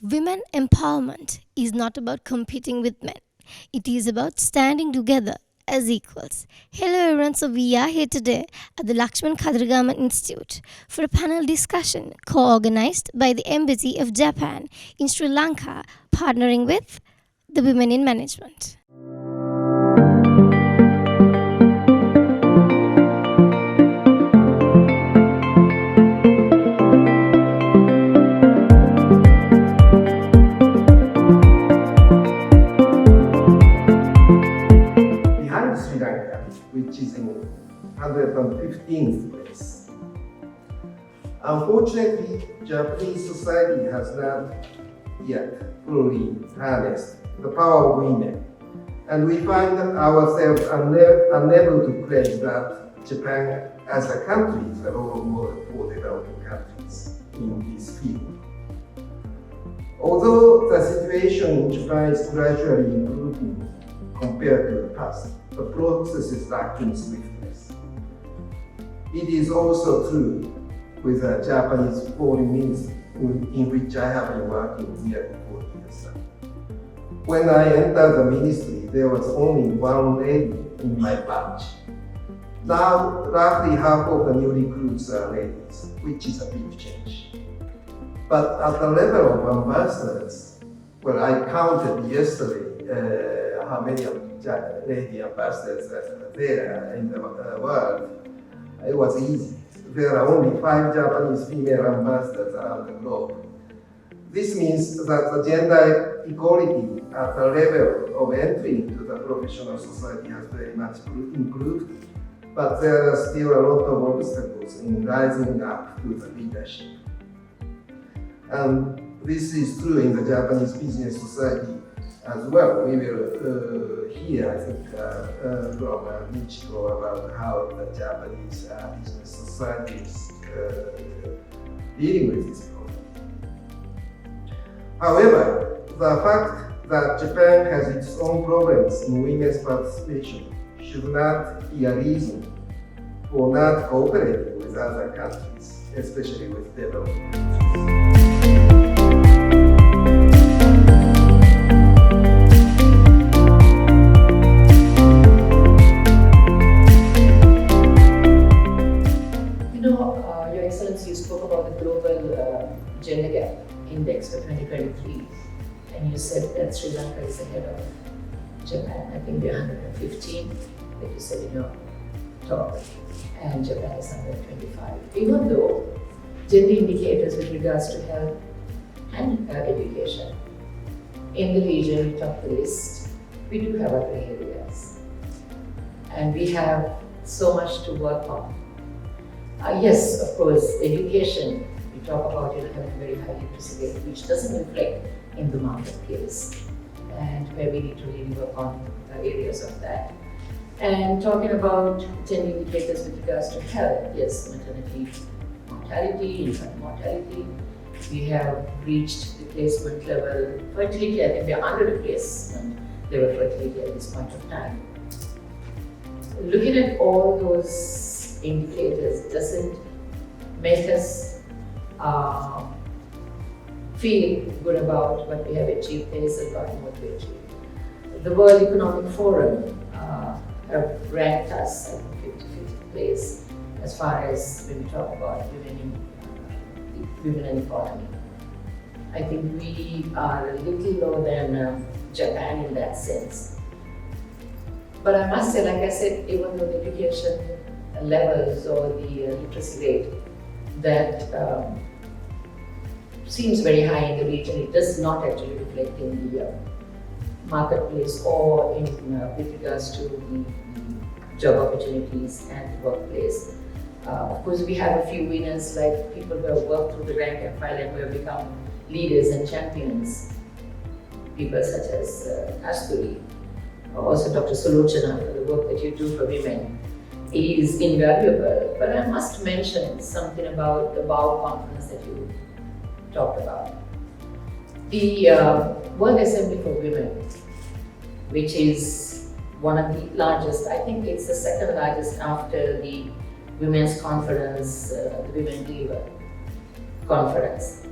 Women empowerment is not about competing with men. It is about standing together as equals. Hello everyone, so we are here today at the Lakshman Khadragaman Institute for a panel discussion co-organized by the Embassy of Japan in Sri Lanka, partnering with the Women in Management. Behind Sri Lanka, which is in 115th place. Unfortunately, Japanese society has not yet fully harnessed the power of women, and we find ourselves unable to claim that Japan as a country is a role model for developing countries in this field. Although the situation in Japan is gradually improving compared to the past, the process is lacking swiftness. It is also true with the Japanese foreign ministry, in which I have been working nearly 4 years now. When I entered the ministry, there was only one lady in my batch. Now, roughly half of the new recruits are ladies, which is a big change. But at the level of ambassadors, well, I counted yesterday how many lady ambassadors there in the world. It was easy. There are only 5 Japanese female ambassadors around the globe. This means that the gender equality at the level of entry into the professional society has very much improved, but there are still a lot of obstacles in rising up to the leadership. And this is true in the Japanese business society as well. We will hear, I think, from Michiko about how the Japanese business society is dealing with this problem. However, the fact that Japan has its own problems in women's participation should not be a reason for not cooperating with other countries, especially with developing countries. Your Excellency, you spoke about the global gender gap index for 2023, and you said that Sri Lanka is ahead of Japan. I think we're 115, that you said in your talk, and Japan is 125. Even though gender indicators with regards to health and education in the region, we top the list, we do have other areas, and we have so much to work on. Yes, of course, education, we talk about having a very high literacy rate, which doesn't reflect in the marketplace, and where we need to really work on areas of that. And talking about gender indicators with regards to health, yes, maternity mortality, infant mortality, we have reached replacement level. Fertility, I think we are under replacement level fertility at this point of time. Looking at all those indicators doesn't make us feel good about what we have achieved. There is a lot more to achieve. The World Economic Forum have ranked us at 55th place as far as when we talk about women and economy. I think we are a little lower than Japan in that sense. But I must say, like I said, even though the education levels or the literacy rate that seems very high in the region, it does not actually reflect in the marketplace or in with regards to the job opportunities and the workplace. Of course, we have a few winners, like people who have worked through the rank and file and who have become leaders and champions. People such as Kasturi, also Dr. Solochana, for the work that you do for women is invaluable. But I must mention something about the BOW conference that you talked about. The World Assembly for Women, which is one of the largest, I think it's the second largest after the Women's Conference, the Women Leader Conference.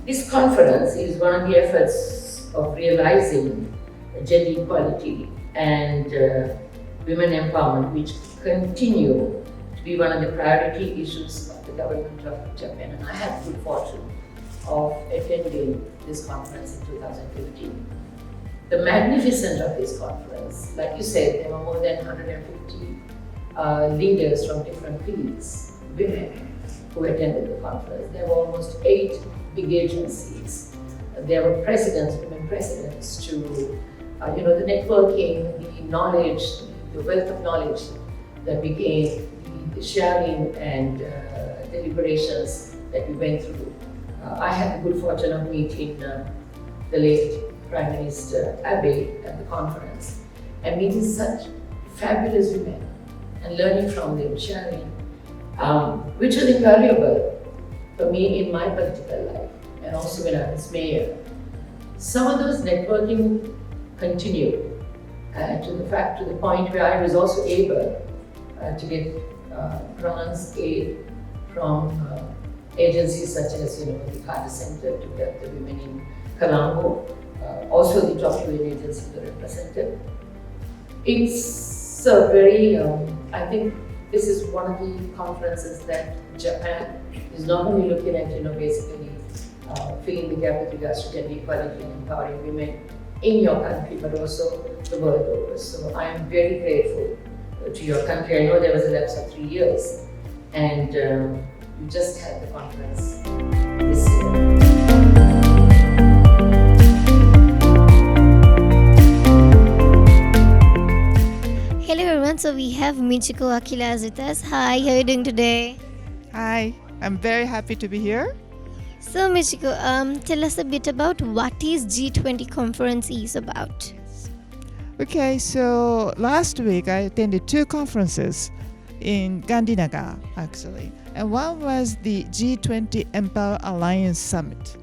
This conference is one of the efforts of realizing gender equality and women empowerment, which continue to be one of the priority issues of the government of Japan. And I had the good fortune of attending this conference in 2015. The magnificence of this conference, like you said, there were more than 150 leaders from different fields, women, who attended the conference. There were almost 8 big agencies. There were presidents, women presidents, to the networking, the knowledge, the wealth of knowledge that became the sharing and deliberations that we went through. I had the good fortune of meeting the late Prime Minister Abe at the conference and meeting such fabulous women and learning from them, sharing, which was invaluable for me in my political life and also when I was mayor. Some of those networking continued to the point where I was also able to get grants, aid from agencies such as the Carter Center to help the women in Colombo, also the top UN agencies were represented. It's a very, I think this is one of the conferences that Japan is not only looking at, basically filling the gap with regards to gender equality and empowering women in your country, but also the world over. So I am very grateful to your country. I know there was a lapse of 3 years, and you just had the conference this year. Hello everyone, so we have Michiko Akilas with us. Hi, how are you doing today? Hi, I'm very happy to be here. So Michiko, tell us a bit about what is G20 conference is about. Okay, so last week I attended 2 conferences in Gandhinagar actually. And one was the G20 Empower Alliance Summit.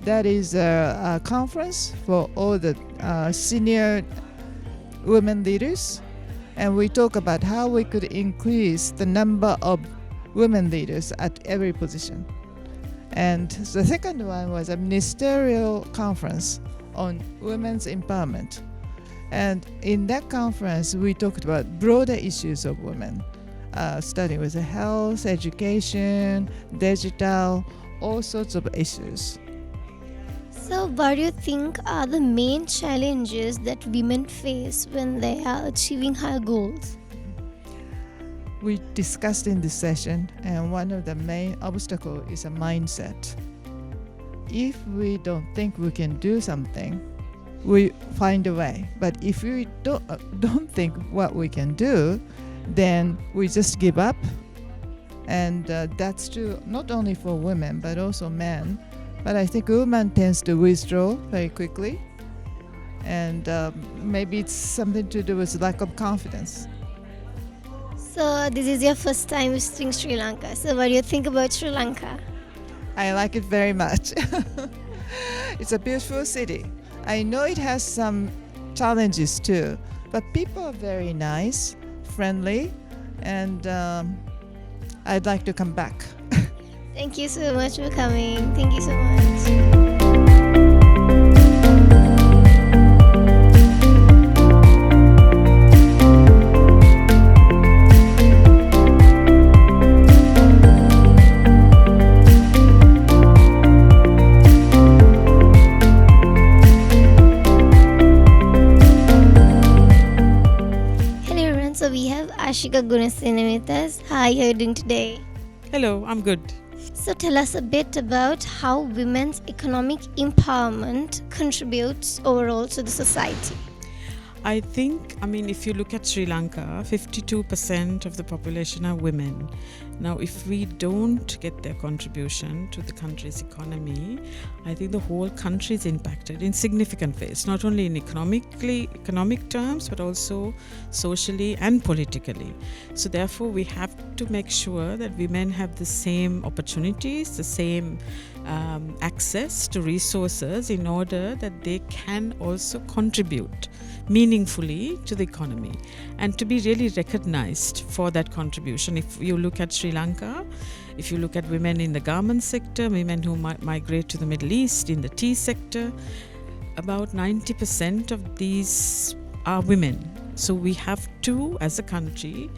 That is a conference for all the senior women leaders. And we talk about how we could increase the number of women leaders at every position. And the second one was a ministerial conference on women's empowerment. And in that conference, we talked about broader issues of women, starting with health, education, digital, all sorts of issues. So what do you think are the main challenges that women face when they are achieving higher goals? We discussed in this session, and one of the main obstacles is a mindset. If we don't think we can do something, we find a way. But if we don't think what we can do, then we just give up. And that's true not only for women, but also men. But I think women tends to withdraw very quickly. And maybe it's something to do with lack of confidence. So this is your first time visiting Sri Lanka. So what do you think about Sri Lanka? I like it very much. It's a beautiful city. I know it has some challenges too, but people are very nice, friendly, and I'd like to come back. Thank you so much for coming. Thank you so much. So we have Ashika Gunasena with us. Hi, how are you doing today? Hello, I'm good. So tell us a bit about how women's economic empowerment contributes overall to the society. I think, if you look at Sri Lanka, 52% of the population are women. Now, if we don't get their contribution to the country's economy, I think the whole country is impacted in significant ways, not only in economic terms, but also socially and politically. So therefore, we have to make sure that women have the same opportunities, the same access to resources in order that they can also contribute meaningfully to the economy and to be really recognized for that contribution. If you look at Sri Sri Lanka, if you look at women in the garment sector, women who migrate to the Middle East in the tea sector, about 90% of these are women. So we have to, as a country,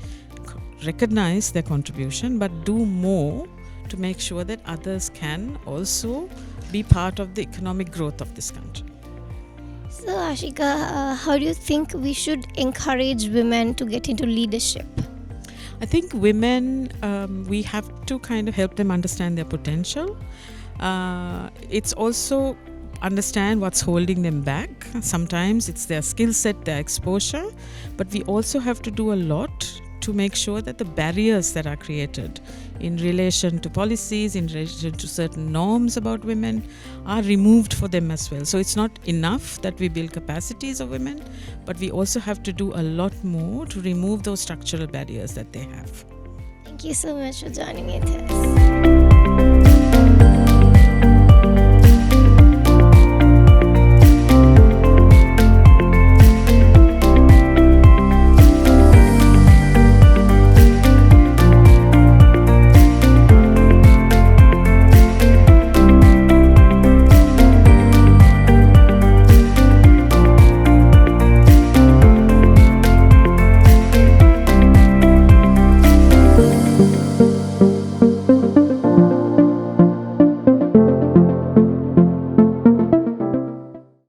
recognize their contribution, but do more to make sure that others can also be part of the economic growth of this country. So, Ashika, how do you think we should encourage women to get into leadership? I think women, we have to kind of help them understand their potential. It's also understand what's holding them back. Sometimes it's their skill set, their exposure, but we also have to do a lot to make sure that the barriers that are created in relation to policies, in relation to certain norms about women, are removed for them as well. So it's not enough that we build capacities of women, but we also have to do a lot more to remove those structural barriers that they have. Thank you so much for joining me, Tess.